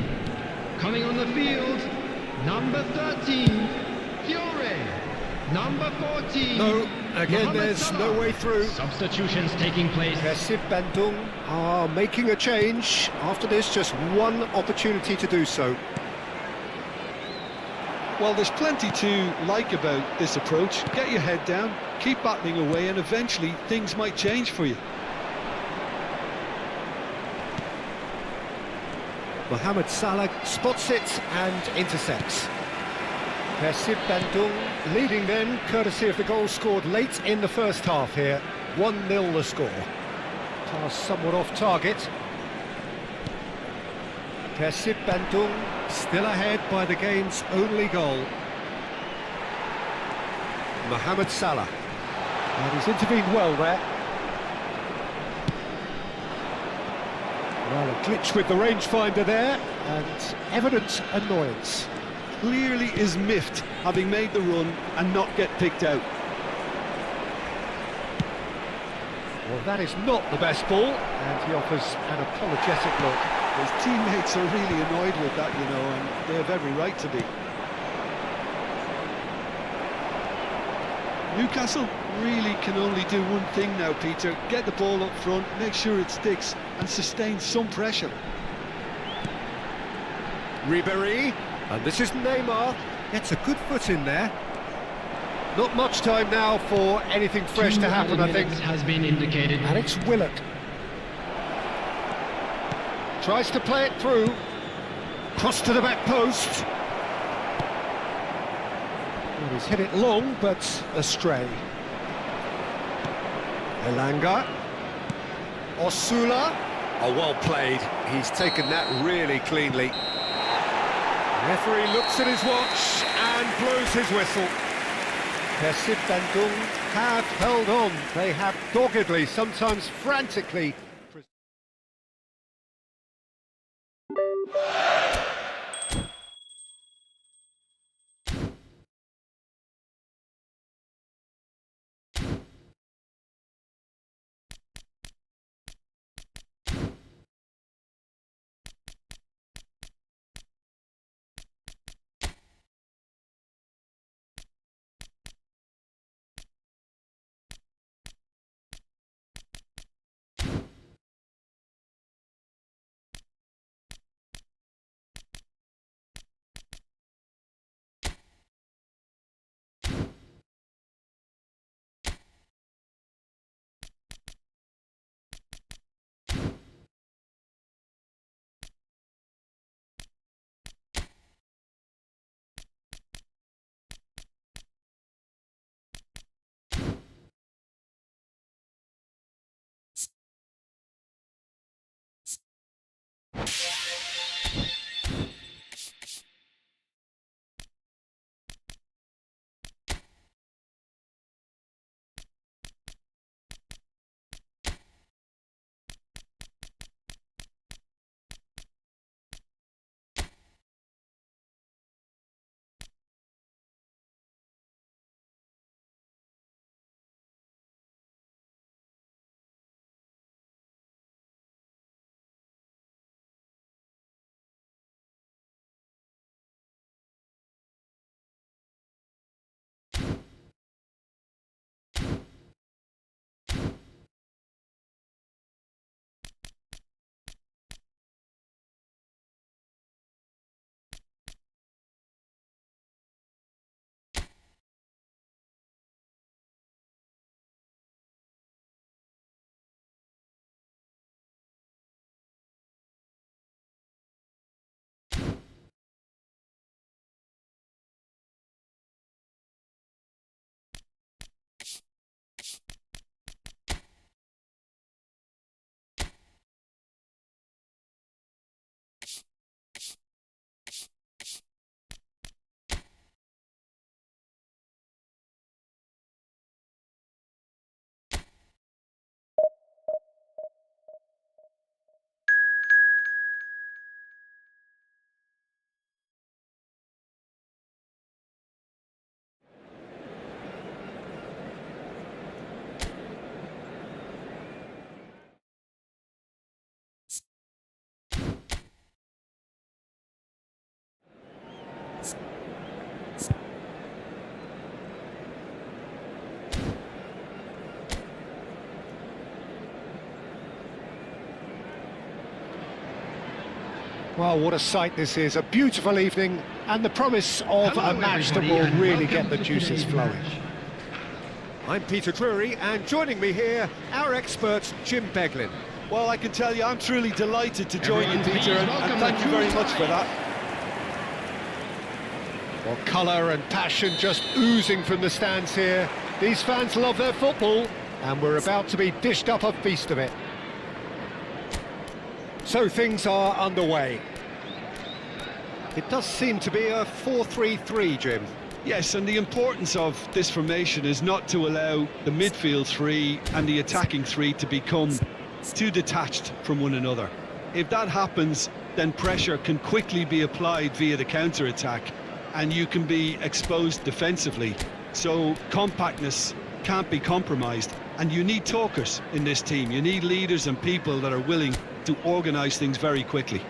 Speaker 3: Coming on the field. Number 13. Fiore. Number 14.
Speaker 1: No, again
Speaker 3: Mohamed
Speaker 1: there's
Speaker 3: Salah.
Speaker 1: no way through.
Speaker 3: Substitutions taking place.
Speaker 1: Persib Bandung are making a change. After this, just one opportunity to do so.
Speaker 2: Well, there's plenty to like about this approach. Get your head down, keep battling away, and eventually things might change for you.
Speaker 1: Mohamed Salah spots it and intercepts. Persib Bandung leading then, courtesy of the goal scored late in the first half here. 1-0 the score. Pass somewhat off target. Persib Bandung still ahead by the game's only goal. Mohamed Salah. And he's intervened well there. Well, a glitch with the rangefinder there, and evident annoyance.
Speaker 2: Clearly is miffed, having made the run and not get picked out.
Speaker 1: Well, that is not the best ball, and he offers an apologetic look.
Speaker 2: His teammates are really annoyed with that, you know, and they have every right to be. Newcastle really can only do one thing now, Peter. Get the ball up front, make sure it sticks, and sustain some pressure.
Speaker 1: Ribéry, and this is Neymar. Gets a good foot in there. Not much time now for anything fresh to happen, I think.
Speaker 3: Has been indicated.
Speaker 1: And it's Willock. Tries to play it through. Cross to the back post. Well, he's hit it long, but astray. Elanga. Osula. Oh, well played. He's taken that really cleanly. The referee looks at his watch and blows his whistle. Persib Bandung have held on. They have doggedly, sometimes frantically, Well, what a sight this is, a beautiful evening, and the promise of
Speaker 3: Hello,
Speaker 1: a match that
Speaker 3: everybody,
Speaker 1: will
Speaker 3: and
Speaker 1: really
Speaker 3: welcome
Speaker 1: get the
Speaker 3: to
Speaker 1: juices
Speaker 3: today's
Speaker 1: flowing.
Speaker 3: match.
Speaker 1: I'm Peter Drury, and joining me here, our expert, Jim Beglin.
Speaker 2: Well, I can tell you, I'm truly delighted to join
Speaker 3: Everyone,
Speaker 2: you, Peter,
Speaker 3: please
Speaker 2: and
Speaker 3: welcome
Speaker 2: thank
Speaker 3: the
Speaker 2: you very
Speaker 3: two
Speaker 2: much for
Speaker 3: sides.
Speaker 2: that.
Speaker 1: Well, colour and passion just oozing from the stands here. These fans love their football, and we're about to be dished up a feast of it. So things are underway. It does seem to be a 4-3-3, Jim.
Speaker 2: Yes, and the importance of this formation is not to allow the midfield three and the attacking three to become too detached from one another. If that happens, then pressure can quickly be applied via the counter-attack, and you can be exposed defensively. So compactness can't be compromised, and you need talkers in this team. You need leaders and people that are willing to organise things very quickly.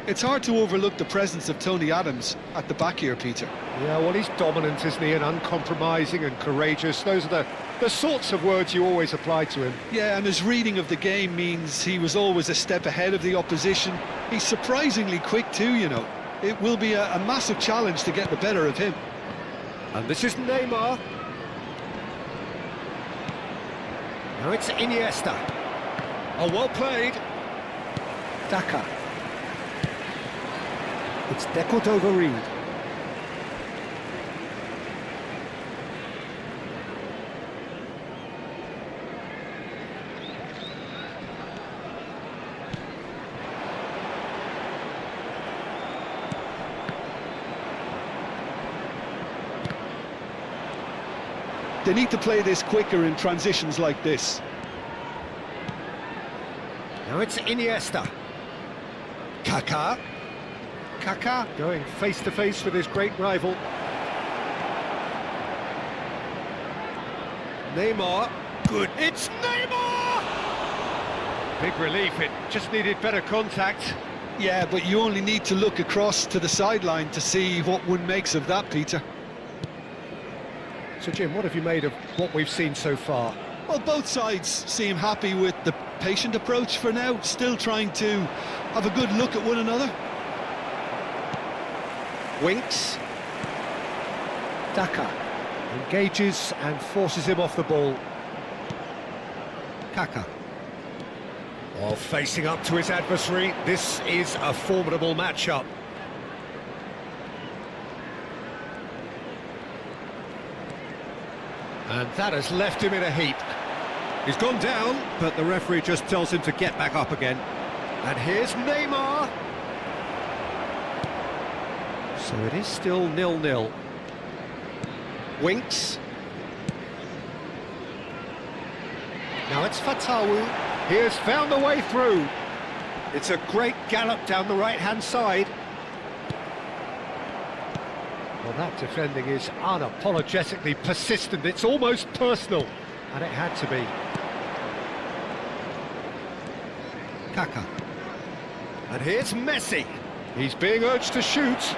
Speaker 4: It's hard to overlook the presence of Tony Adams at the back here, Peter.
Speaker 1: Yeah, well, he's dominant, isn't he, and uncompromising and courageous. Those are the sorts of words you always apply to him.
Speaker 4: Yeah, and his reading of the game means he was always a step ahead of the opposition. He's surprisingly quick too, you know. It will be a massive challenge to get the better of him.
Speaker 1: And this is Neymar. Now it's Iniesta. Oh, well played. Daka. It's deckled over Reed.
Speaker 4: They need to play this quicker in transitions like this.
Speaker 1: Now it's Iniesta. Kaká. Kaká going face to face with his great rival. Neymar. Good. It's Neymar! Big relief. It just needed better contact.
Speaker 4: Yeah, but you only need to look across to the sideline to see what one makes of that, Peter.
Speaker 1: So, Jim, what have you made of what we've seen so far?
Speaker 4: Well, both sides seem happy with the patient approach for now, still trying to have a good look at one another.
Speaker 1: Winks. Daka engages and forces him off the ball. Kaká. While facing up to his adversary, this is a formidable matchup. And that has left him in a heap. He's gone down, but the referee just tells him to get back up again. And here's Neymar. So it is still 0-0. Winks. Now it's Fatawu. He has found a way through. It's a great gallop down the right-hand side. Well, that defending is unapologetically persistent. It's almost personal, and it had to be. Kaka. And here's Messi. He's being urged to shoot.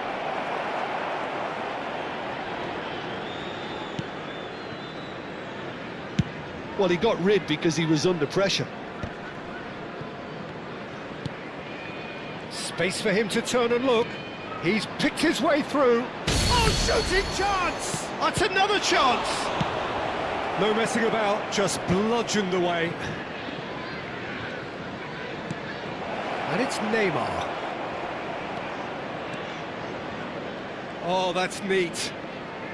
Speaker 2: Well, he got rid because he was under pressure.
Speaker 1: Space for him to turn and look. He's picked his way through. Oh, shooting chance! That's another chance! No messing about, just bludgeoned away. And it's Neymar. Oh, that's neat.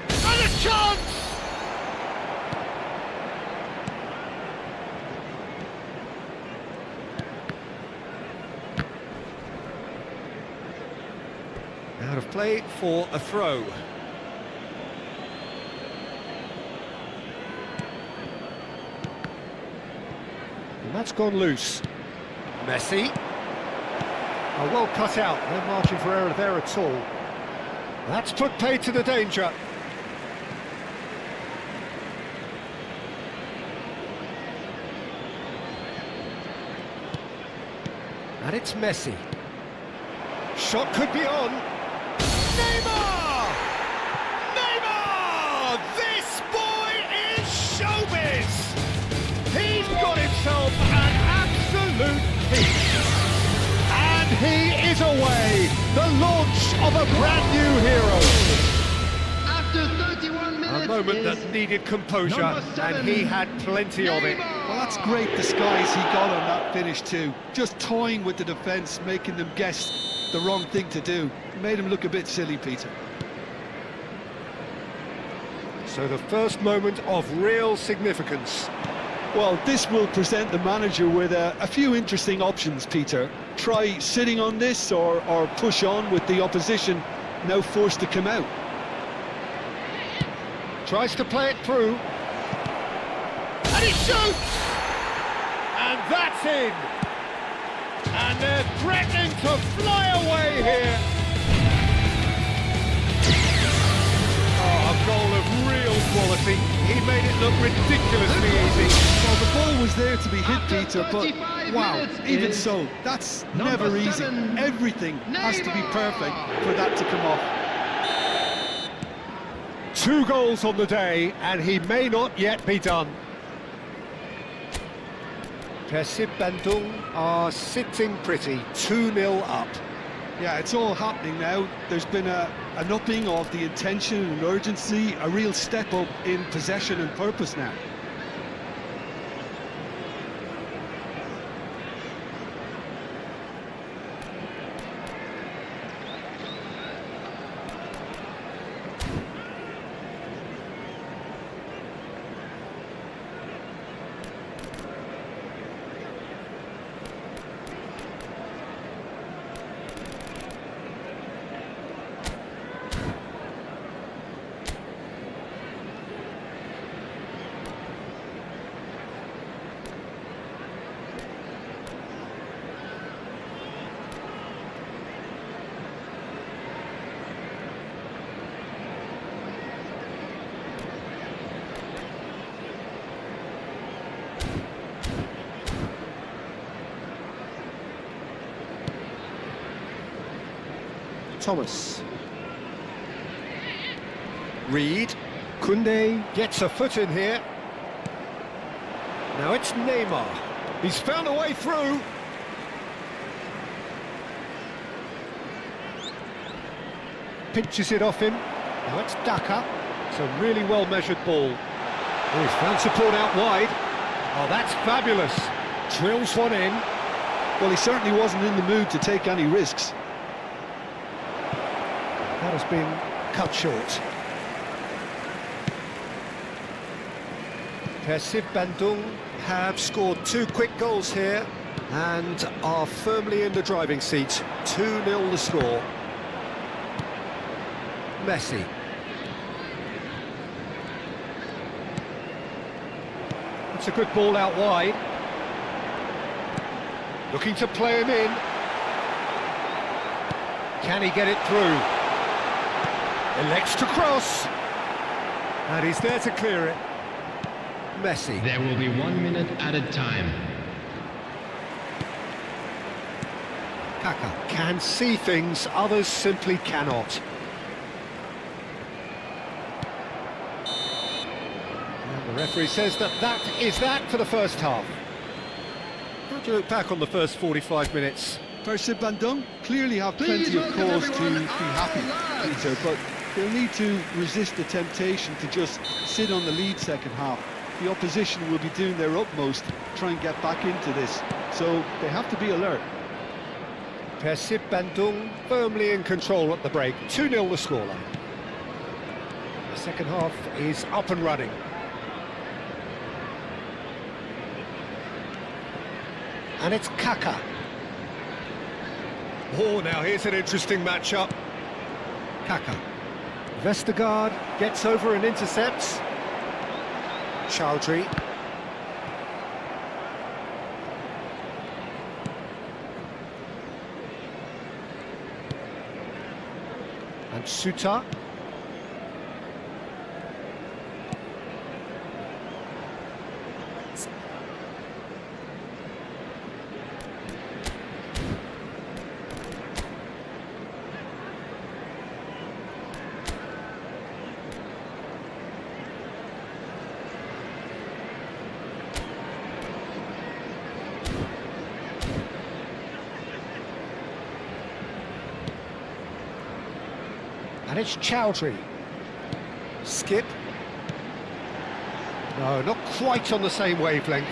Speaker 1: And a chance! Out of play for a throw. And that's gone loose. Messi. Oh, well cut out. No margin for error there at all. That's put paid to the danger. And it's Messi. Shot could be on. Neymar! Neymar! This boy is showbiz! He's got himself an absolute peach. And he is away! The launch of a brand new hero.
Speaker 3: After 31 minutes,
Speaker 1: A moment that needed composure, and he had plenty of it.
Speaker 2: Well, that's great disguise he got on that finish too. Just toying with the defence, making them guess the wrong thing to do. Made him look a bit silly, Peter.
Speaker 1: So the first moment of real significance.
Speaker 2: Well, this will present the manager with a few interesting options, Peter. Try sitting on this or push on with the opposition now forced to come out.
Speaker 1: Tries to play it through. And he shoots! And that's in! And they're threatening to fly away here. Oh, a goal of real quality. He made it look ridiculously easy.
Speaker 2: Well, the ball was there to be hit,
Speaker 3: After
Speaker 2: Peter, but
Speaker 3: 35
Speaker 2: wow,
Speaker 3: minutes
Speaker 2: even
Speaker 3: is
Speaker 2: so, that's
Speaker 3: number
Speaker 2: never easy.
Speaker 3: 7,
Speaker 2: Everything has to be
Speaker 3: Neymar.
Speaker 2: perfect for that to come off.
Speaker 1: 2 goals on the day, and he may not yet be done. Persib Bandung are sitting pretty, 2-0 up.
Speaker 2: Yeah, it's all happening now. There's been an upping of the intention and urgency, a real step up in possession and purpose now.
Speaker 1: Thomas. Reed. Koundé gets a foot in here. Now it's Neymar. He's found a way through. Pinches it off him. Now it's Daka. It's a really well-measured ball. Oh, he's found support out wide. Oh, that's fabulous. Drills one in.
Speaker 2: Well, he certainly wasn't in the mood to take any risks.
Speaker 1: That has been cut short. Persib Bandung have scored 2 quick goals here and are firmly in the driving seat. 2-0 the score. Messi. It's a good ball out wide. Looking to play him in. Can he get it through? Elects to cross. And he's there to clear it. Messi.
Speaker 3: There will be 1 minute added time.
Speaker 1: Kaka can see things, others simply cannot. And the referee says that is that for the first half. How do you look back on the first 45 minutes?
Speaker 2: Persib Bandung clearly have plenty of cause to be happy, Peter, but they'll need to resist the temptation to just sit on the lead second half. The opposition will be doing their utmost to try and get back into this, so they have to be alert.
Speaker 1: Persib Bandung firmly in control at the break. 2-0 the scoreline. The second half is up and running. And it's Kaka. Oh, now here's an interesting matchup. Kaka. Vestergaard gets over and intercepts. Chowdhury. And Suta. And it's Chowdhury. Skip. No, not quite on the same wavelength.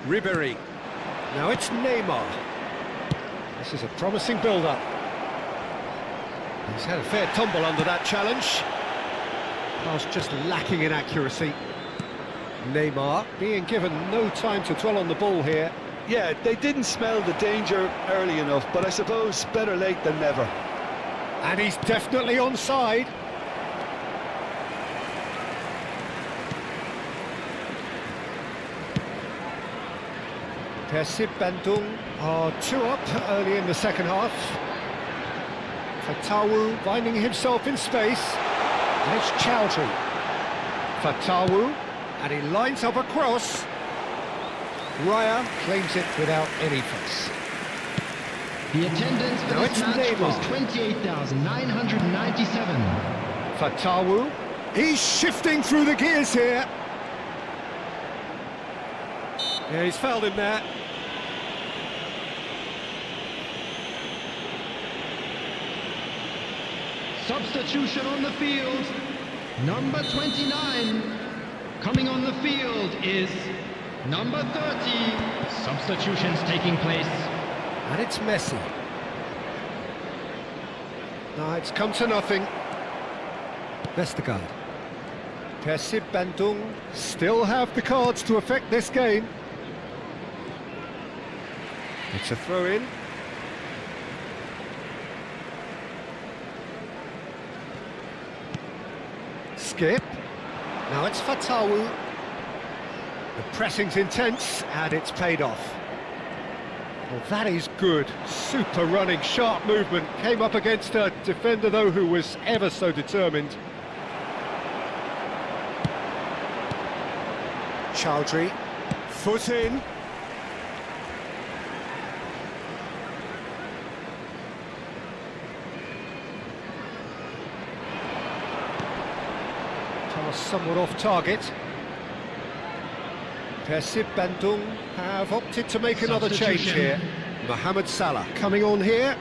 Speaker 1: Ribéry. Now it's Neymar. This is a promising build-up. He's had a fair tumble under that challenge. Pass just lacking in accuracy. Neymar being given no time to dwell on the ball here.
Speaker 2: Yeah, they didn't smell the danger early enough, but I suppose better late than never.
Speaker 1: And he's definitely onside. Persib Bandung are 2 up early in the second half. Fatawu finding himself in space. And it's Chowdhury. Fatawu, and he lines up a cross. Raya claims it without any fuss.
Speaker 3: The attendance for
Speaker 1: Now
Speaker 3: this
Speaker 1: it's
Speaker 3: match was
Speaker 1: Neymar.
Speaker 3: 28,997.
Speaker 1: Fatawu, he's shifting through the gears here. Yeah, he's fouled him there.
Speaker 3: Substitution on the field. Number 29. Coming on the field is number 30. Substitutions taking place.
Speaker 1: And it's Messi. No, it's come to nothing. Vestergaard. Persib Bandung still have the cards to affect this game. It's a throw-in. Skip. Now it's Fatawu. The pressing's intense, and it's paid off. Well, that is good. Super running, sharp movement. Came up against a defender, though, who was ever so determined. Chowdhury. Foot in. Pass somewhat off target. Persib Bandung have opted to make another change here. Mohamed Salah coming on here,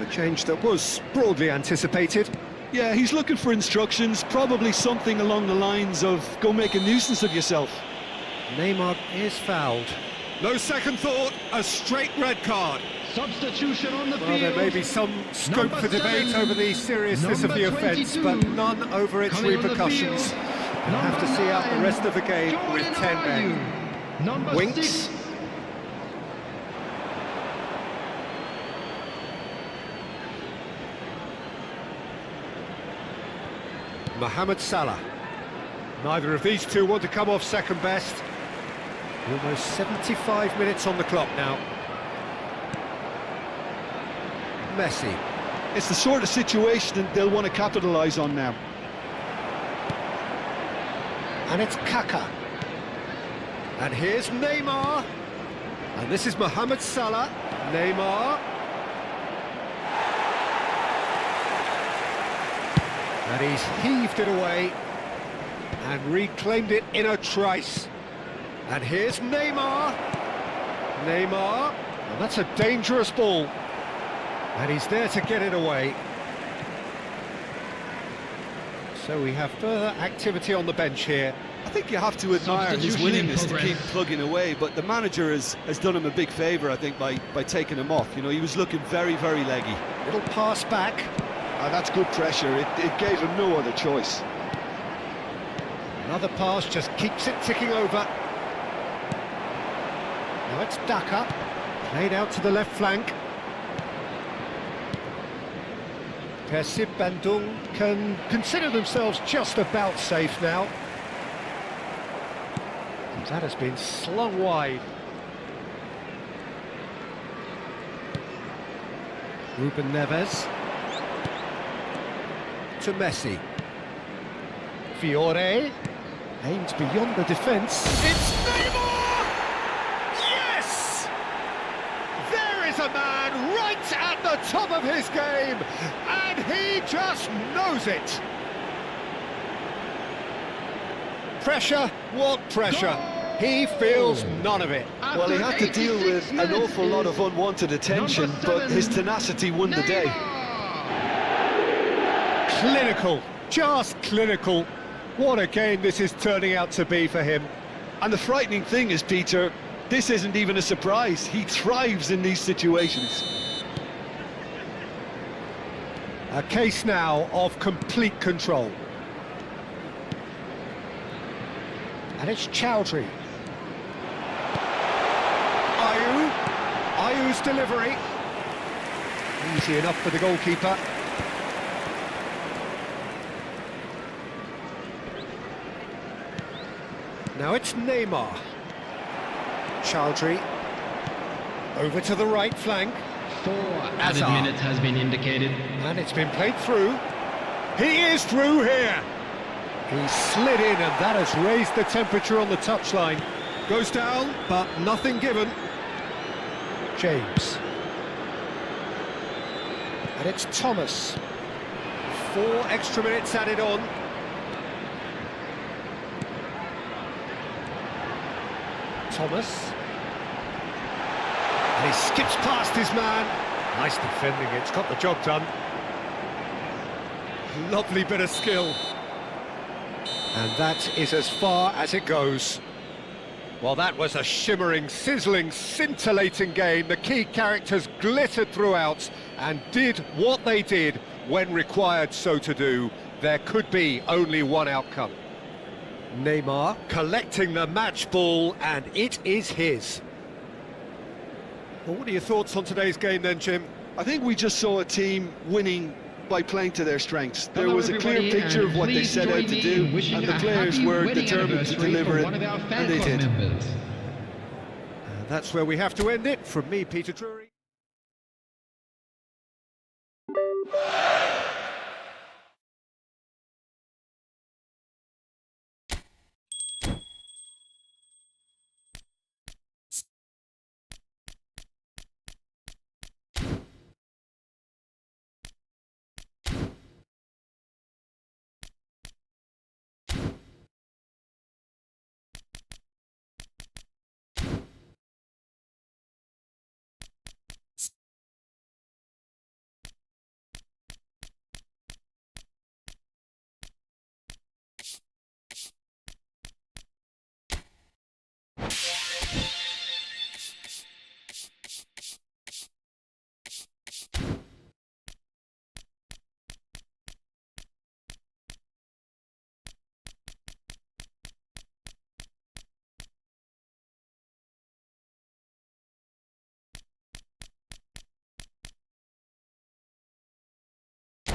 Speaker 1: A change that was broadly anticipated.
Speaker 2: Yeah, he's looking for instructions, probably something along the lines of go make a nuisance of yourself.
Speaker 1: Neymar is fouled. No second thought, a straight red card.
Speaker 3: Substitution on the
Speaker 1: Well,
Speaker 3: field.
Speaker 1: there may be some scope
Speaker 3: Number
Speaker 1: for debate
Speaker 3: 7,
Speaker 1: over the seriousness of the
Speaker 3: number
Speaker 1: offence,
Speaker 3: 22,
Speaker 1: but none over its
Speaker 3: coming on the
Speaker 1: repercussions.
Speaker 3: field,
Speaker 1: We'll have to see out the
Speaker 3: 9,
Speaker 1: rest of the game with
Speaker 3: Jordan
Speaker 1: 10 men.
Speaker 3: Ayew. Number
Speaker 1: Winks.
Speaker 3: 6,
Speaker 1: Mohamed Salah. Neither of these two want to come off second best. Almost 75 minutes on the clock now. Messi.
Speaker 2: It's the sort of situation that they'll want to capitalise on now.
Speaker 1: And it's Kaka. And here's Neymar. And this is Mohamed Salah. Neymar. And he's heaved it away and reclaimed it in a trice. And here's Neymar. Neymar. And that's a dangerous ball. And he's there to get it away. So we have further activity on the bench here.
Speaker 2: I think you have to admire his
Speaker 3: Substitution in
Speaker 2: willingness to
Speaker 3: progress.
Speaker 2: keep plugging away, but the manager has done him a big favour, I think, by taking him off. You know, he was looking very, very leggy.
Speaker 1: Little pass back.
Speaker 2: That's good pressure. It gave him no other choice.
Speaker 1: Another pass just keeps it ticking over. Now it's Daka. Played out to the left flank. Persib Bandung can consider themselves just about safe now. That has been slung wide. Ruben Neves. To Messi. Fiore. Aims beyond the defence. It's Neymar! Yes! There is a man right at the top of his game, and he just knows it. Pressure, what pressure? He feels none of it.
Speaker 2: Well, he had to deal with an awful lot of unwanted attention,
Speaker 3: Number
Speaker 2: but
Speaker 3: 7,
Speaker 2: his tenacity won the day.
Speaker 1: Clinical, just clinical. What a game this is turning out to be for him.
Speaker 2: And the frightening thing is, Peter, this isn't even a surprise. He thrives in these situations.
Speaker 1: A case now of complete control. And it's Chowdhury. Ayew's delivery. Easy enough for the goalkeeper. Now it's Neymar. Chowdhury. Over to the right flank.
Speaker 3: 4 added
Speaker 1: Hazard.
Speaker 3: minutes has been indicated.
Speaker 1: And it's been played through. He is through here. He slid in, and that has raised the temperature on the touchline. Goes down, but nothing given. James. And it's Thomas. 4 extra minutes added on. Thomas. And he skips past his man. Nice defending, it's got the job done. Lovely bit of skill. And that is as far as it goes. Well, that was a shimmering, sizzling, scintillating game. The key characters glittered throughout and did what they did when required so to do. There could be only one outcome. Neymar collecting the match ball, and it is his. Well, what are your thoughts on today's game then, Jim?
Speaker 2: I think we just saw a team winning by playing to their strengths. There
Speaker 3: Hello,
Speaker 2: was a clear
Speaker 3: everybody,
Speaker 2: picture of
Speaker 3: and
Speaker 2: what they
Speaker 3: please
Speaker 2: set
Speaker 3: join
Speaker 2: out to
Speaker 3: me
Speaker 2: do,
Speaker 3: in wishing
Speaker 2: and the
Speaker 3: a
Speaker 2: players
Speaker 3: happy
Speaker 2: were
Speaker 3: wedding
Speaker 2: determined to
Speaker 3: anniversary
Speaker 2: deliver
Speaker 3: for
Speaker 2: it,
Speaker 3: one of our fan
Speaker 2: and they
Speaker 3: club
Speaker 2: did.
Speaker 3: members.
Speaker 1: And that's where we have to end it. From me, Peter Drury.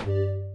Speaker 1: Peter.